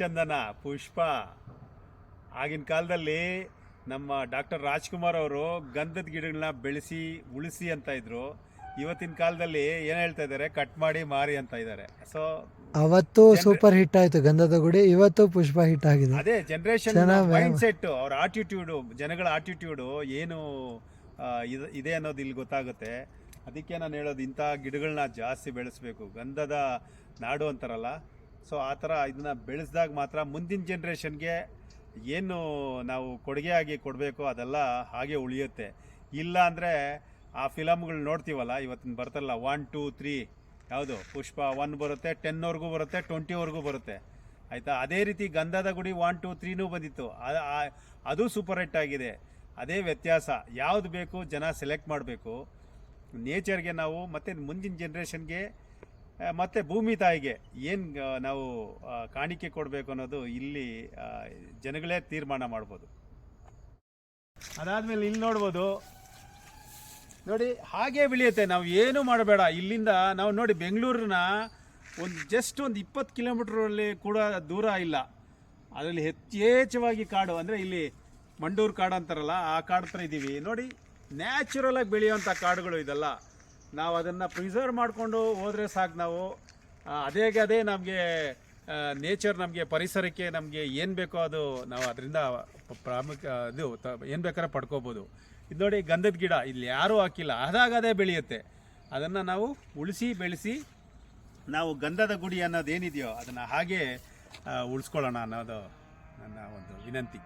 ಚಂದನ, ಪುಷ್ಪ. ಆಗಿನ ಕಾಲದಲ್ಲಿ ನಮ್ಮ ಡಾಕ್ಟರ್ ರಾಜ್ಕುಮಾರ್ ಅವರು ಗಂಧದ ಗಿಡಗಳನ್ನ ಬೆಳೆಸಿ ಉಳಿಸಿ ಅಂತ ಇದ್ರು. ಇವತ್ತಿನ ಕಾಲದಲ್ಲಿ ಏನು ಹೇಳ್ತಾ ಇದ್ದಾರೆ, ಕಟ್ ಮಾಡಿ ಮಾರಿ ಅಂತ ಇದ್ದಾರೆ. ಸೊ ಅವತ್ತು ಸೂಪರ್ ಹಿಟ್ ಆಯ್ತು ಗಂಧದ ಗುಡಿ, ಇವತ್ತು ಪುಷ್ಪ ಹಿಟ್ ಆಗಿದೆ. ಅದೇ ಜನರೇಷನ್ ಮೈಂಡ್ ಸೆಟ್, ಅವ್ರ ಆಟಿಟ್ಯೂಡು, ಜನಗಳ ಆಟಿಟ್ಯೂಡು ಏನು ಇದೆ ಅನ್ನೋದು ಇಲ್ಲಿ ಗೊತ್ತಾಗುತ್ತೆ. ಅದಕ್ಕೆ ನಾನು ಹೇಳೋದು, ಇಂಥ ಗಿಡಗಳನ್ನ ಜಾಸ್ತಿ ಬೆಳೆಸ್ಬೇಕು. ಗಂಧದ ನಾಡು ಅಂತಾರಲ್ಲ, ಸೊ ಆ ಥರ ಇದನ್ನ ಬೆಳೆಸಿದಾಗ ಮಾತ್ರ ಮುಂದಿನ ಜನ್ರೇಷನ್ಗೆ ಏನು ನಾವು ಕೊಡುಗೆಯಾಗಿ ಕೊಡಬೇಕು ಅದೆಲ್ಲ ಹಾಗೆ ಉಳಿಯುತ್ತೆ. ಇಲ್ಲ ಅಂದರೆ ಆ ಫಿಲಮ್ಗಳು ನೋಡ್ತೀವಲ್ಲ, ಇವತ್ತಿನ ಬರ್ತಲ್ಲ 1, 2, 3, ಯಾವುದು ಪುಷ್ಪ 1 ಬರುತ್ತೆ, 10ವರೆಗೂ ಬರುತ್ತೆ, 20ವರೆಗೂ ಬರುತ್ತೆ, ಆಯಿತಾ. ಅದೇ ರೀತಿ ಗಂಧದ ಗುಡಿ 1, 2, 3ನೂ ಬಂದಿತ್ತು. ಅದು ಸೂಪರ್ ಹಿಟ್ ಆಗಿದೆ. ಅದೇ ವ್ಯತ್ಯಾಸ. ಯಾವುದು ಬೇಕು ಜನ ಸೆಲೆಕ್ಟ್ ಮಾಡಬೇಕು. ನೇಚರ್ಗೆ ನಾವು ಮತ್ತು ಮುಂದಿನ ಜನ್ರೇಷನ್ಗೆ ಮತ್ತು ಭೂಮಿ ತಾಯಿಗೆ ಏನು ನಾವು ಕಾಣಿಕೆ ಕೊಡಬೇಕು ಅನ್ನೋದು ಇಲ್ಲಿ ಜನಗಳೇ ತೀರ್ಮಾನ ಮಾಡ್ಬೋದು. ಅದಾದಮೇಲೆ ಇಲ್ಲಿ ನೋಡ್ಬೋದು, ನೋಡಿ ಹಾಗೇ ಬೆಳೆಯುತ್ತೆ. ನಾವು ಏನೂ ಮಾಡಬೇಡ. ಇಲ್ಲಿಂದ ನಾವು ನೋಡಿ ಬೆಂಗಳೂರನ್ನ ಜಸ್ಟ್ ಒಂದು 20 ಕಿಲೋಮೀಟ್ರಲ್ಲಿ ಕೂಡ ದೂರ ಇಲ್ಲ. ಅದರಲ್ಲಿ ಯಥೇಚ್ಛವಾಗಿ ಕಾಡು, ಅಂದರೆ ಇಲ್ಲಿ ಮಂಡೂರು ಕಾಡು ಅಂತಾರಲ್ಲ, ಆ ಕಾಡು ಹತ್ರ ಇದ್ದೀವಿ ನೋಡಿ. ನ್ಯಾಚುರಲಾಗಿ ಬೆಳೆಯುವಂಥ ಕಾಡುಗಳು ಇದೆಲ್ಲ. ನಾವು ಅದನ್ನು ಪ್ರಿಸರ್ವ್ ಮಾಡಿಕೊಂಡು ಹೋದರೆ ಸಾಕು. ನಾವು ಅದೇ ನಮಗೆ ನೇಚರ್, ನಮಗೆ ಪರಿಸರಕ್ಕೆ ನಮಗೆ ಏನು ಬೇಕೋ ಅದು ನಾವು ಅದರಿಂದ ಇದು ಏನು ಬೇಕಾದ್ರೆ ಪಡ್ಕೋಬೋದು. ಇದು ನೋಡಿ ಗಂಧದ ಗಿಡ, ಇಲ್ಲಿ ಯಾರೂ ಹಾಕಿಲ್ಲ, ಅದೇ ಬೆಳೆಯುತ್ತೆ. ಅದನ್ನು ನಾವು ಉಳಿಸಿ ಬೆಳೆಸಿ ನಾವು ಗಂಧದ ಗುಡಿ ಅನ್ನೋದೇನಿದೆಯೋ ಅದನ್ನು ಹಾಗೆ ಉಳಿಸ್ಕೊಳ್ಳೋಣ ಅನ್ನೋದು ನನ್ನ ಒಂದು ವಿನಂತಿ.